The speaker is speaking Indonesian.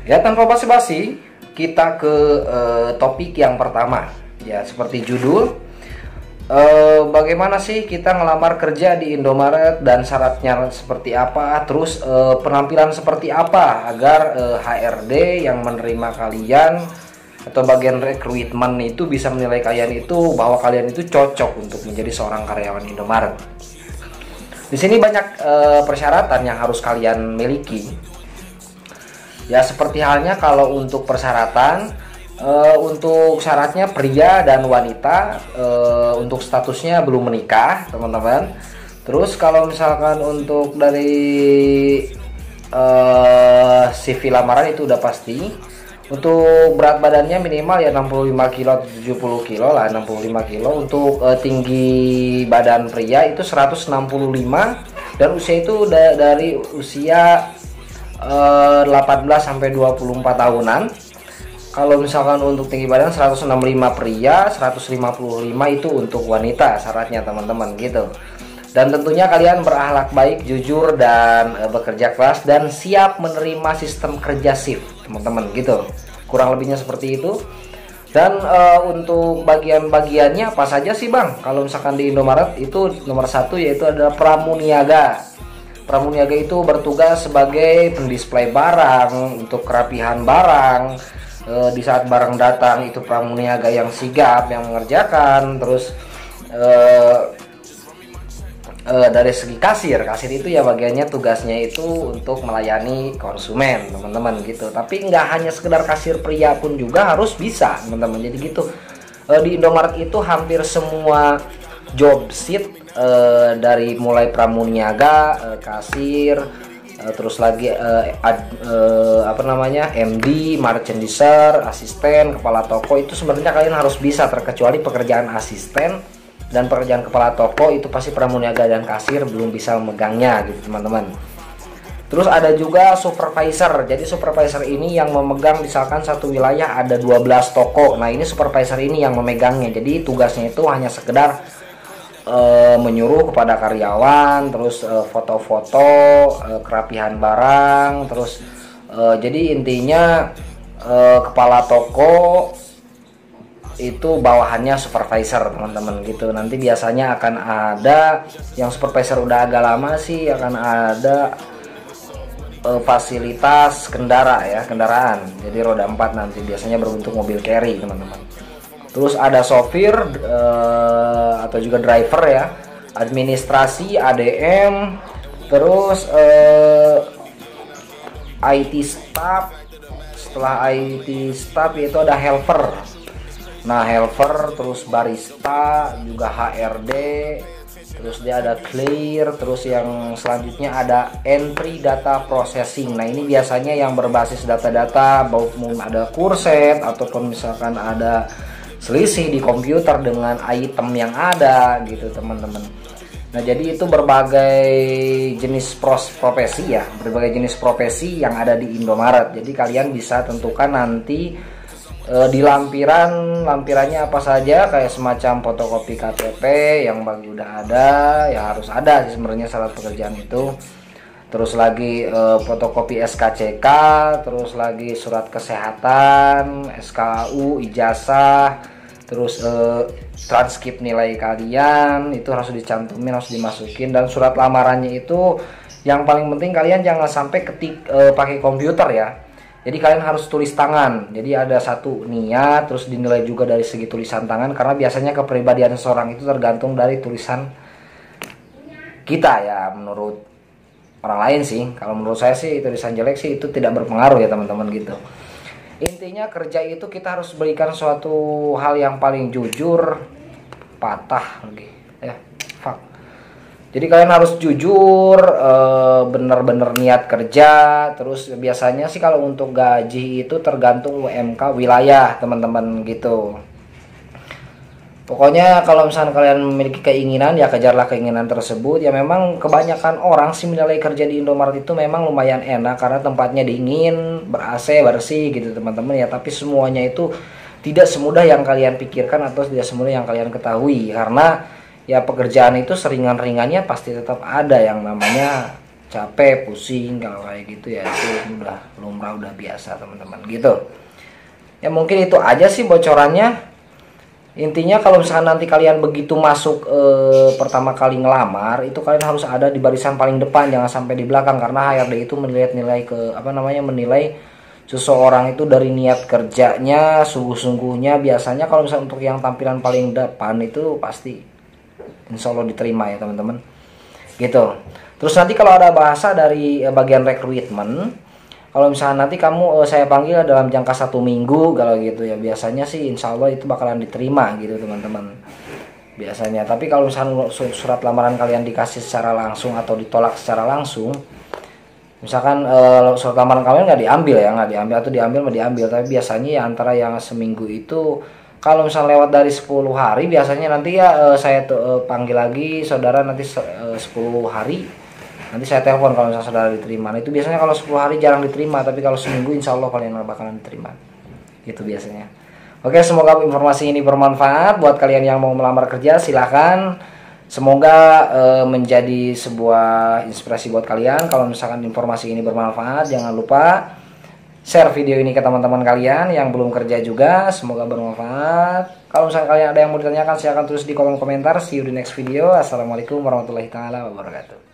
Ya, tanpa basa-basi, kita ke topik yang pertama. Ya, seperti judul, bagaimana sih kita ngelamar kerja di Indomaret dan syaratnya seperti apa, terus penampilan seperti apa agar HRD yang menerima kalian atau bagian rekrutmen itu bisa menilai kalian itu bahwa kalian itu cocok untuk menjadi seorang karyawan Indomaret. Di sini banyak persyaratan yang harus kalian miliki. Ya, seperti halnya kalau untuk persyaratan, untuk syaratnya pria dan wanita, untuk statusnya belum menikah, teman-teman. Terus kalau misalkan untuk dari CV lamaran itu udah pasti. Untuk berat badannya minimal ya 65 kilo atau 70 kilo lah, 65 kilo. Untuk tinggi badan pria itu 165 dan usia itu dari usia 18 sampai 24 tahunan. Kalau misalkan untuk tinggi badan 165 pria, 155 itu untuk wanita syaratnya, teman-teman, gitu. Dan tentunya kalian berakhlak baik, jujur, dan bekerja keras dan siap menerima sistem kerja shift, teman-teman, gitu. Kurang lebihnya seperti itu. Dan untuk bagian-bagiannya apa saja sih, Bang? Kalau misalkan di Indomaret itu nomor satu yaitu adalah pramuniaga. Pramuniaga itu bertugas sebagai pendisplay barang, untuk kerapihan barang. Di saat barang datang itu pramuniaga yang sigap yang mengerjakan. Terus dari segi kasir itu ya bagiannya tugasnya itu untuk melayani konsumen, teman-teman, gitu. Tapi nggak hanya sekedar kasir pria pun juga harus bisa, teman-teman. Jadi gitu. Di Indomaret itu hampir semua job sheet, dari mulai pramuniaga, kasir, terus lagi MD, merchandiser, asisten, kepala toko itu sebenarnya kalian harus bisa, terkecuali pekerjaan asisten dan pekerjaan kepala toko itu pasti pramuniaga dan kasir belum bisa memegangnya, gitu, teman-teman. Terus ada juga supervisor. Jadi supervisor ini yang memegang, misalkan satu wilayah ada 12 toko. Nah, ini supervisor ini yang memegangnya. Jadi tugasnya itu hanya sekedar menyuruh kepada karyawan, terus foto-foto, kerapihan barang, terus jadi intinya kepala toko itu bawahannya supervisor, teman-teman, gitu. Nanti biasanya akan ada yang supervisor udah agak lama sih, akan ada fasilitas kendaraan. Jadi roda 4 nanti biasanya berbentuk mobil carry, teman-teman. Terus ada sopir atau juga driver ya, administrasi, ADM, terus IT staff. Setelah IT staff itu ada helper. Nah, helper, terus barista, juga HRD, terus dia ada clear, terus yang selanjutnya ada entry data processing. Nah, ini biasanya yang berbasis data-data, maupun ada kurset ataupun misalkan ada selisih di komputer dengan item yang ada, gitu, teman-teman. Nah, jadi itu berbagai jenis profesi ya, berbagai jenis profesi yang ada di Indomaret. Jadi kalian bisa tentukan nanti di lampirannya apa saja, kayak semacam fotokopi KTP yang bagi udah ada, ya harus ada sebenarnya syarat pekerjaan itu. Terus lagi fotokopi SKCK, terus lagi surat kesehatan, SKU, ijazah, terus transkrip nilai kalian itu harus dicantumin, harus dimasukin. Dan surat lamarannya itu yang paling penting kalian jangan sampai ketik pakai komputer ya. Jadi kalian harus tulis tangan. Jadi ada satu niat, terus dinilai juga dari segi tulisan tangan, karena biasanya kepribadian seseorang itu tergantung dari tulisan kita ya, menurut orang lain sih. Kalau menurut saya sih tulisan jelek sih itu tidak berpengaruh ya, teman-teman, gitu. Intinya kerja itu kita harus berikan suatu hal yang paling jujur, patah lagi ya, fuck. Jadi kalian harus jujur, bener-bener niat kerja. Terus biasanya sih kalau untuk gaji itu tergantung UMK wilayah, teman-teman, gitu. Pokoknya kalau misalnya kalian memiliki keinginan, ya kejarlah keinginan tersebut. Ya memang kebanyakan orang sih menilai kerja di Indomaret itu memang lumayan enak karena tempatnya dingin, ber-AC, bersih, gitu, teman-teman ya. Tapi semuanya itu tidak semudah yang kalian pikirkan atau tidak semudah yang kalian ketahui, karena ya pekerjaan itu seringan-ringannya pasti tetap ada yang namanya capek, pusing kalau kayak gitu ya, itu udah lumrah, udah biasa teman-teman gitu. Ya mungkin itu aja sih bocorannya. Intinya kalau misalkan nanti kalian begitu masuk pertama kali ngelamar, itu kalian harus ada di barisan paling depan, jangan sampai di belakang, karena HRD itu menilai menilai seseorang itu dari niat kerjanya, sungguh-sungguhnya. Biasanya kalau misalnya untuk yang tampilan paling depan itu pasti insya Allah diterima ya teman-teman gitu. Terus nanti kalau ada bahasa dari bagian rekrutmen, kalau misalnya nanti kamu saya panggil dalam jangka 1 minggu kalau gitu ya, biasanya sih insya Allah itu bakalan diterima gitu teman-teman biasanya. Tapi kalau misalnya surat lamaran kalian dikasih secara langsung atau ditolak secara langsung, misalkan surat lamaran kalian nggak diambil atau diambil, tapi biasanya ya antara yang seminggu itu, kalau misalnya lewat dari 10 hari biasanya nanti ya saya panggil lagi saudara nanti 10 hari, nanti saya telepon kalau misalnya saudara diterima. Nah, itu biasanya kalau 10 hari jarang diterima, tapi kalau seminggu insya Allah kalian bakalan diterima gitu biasanya. Oke, semoga informasi ini bermanfaat buat kalian yang mau melamar kerja. Silahkan, semoga menjadi sebuah inspirasi buat kalian. Kalau misalkan informasi ini bermanfaat, jangan lupa share video ini ke teman-teman kalian yang belum kerja juga. Semoga bermanfaat. Kalau misalkan kalian ada yang mau ditanyakan, silahkan tulis di kolom komentar. See you di next video. Assalamualaikum warahmatullahi wabarakatuh.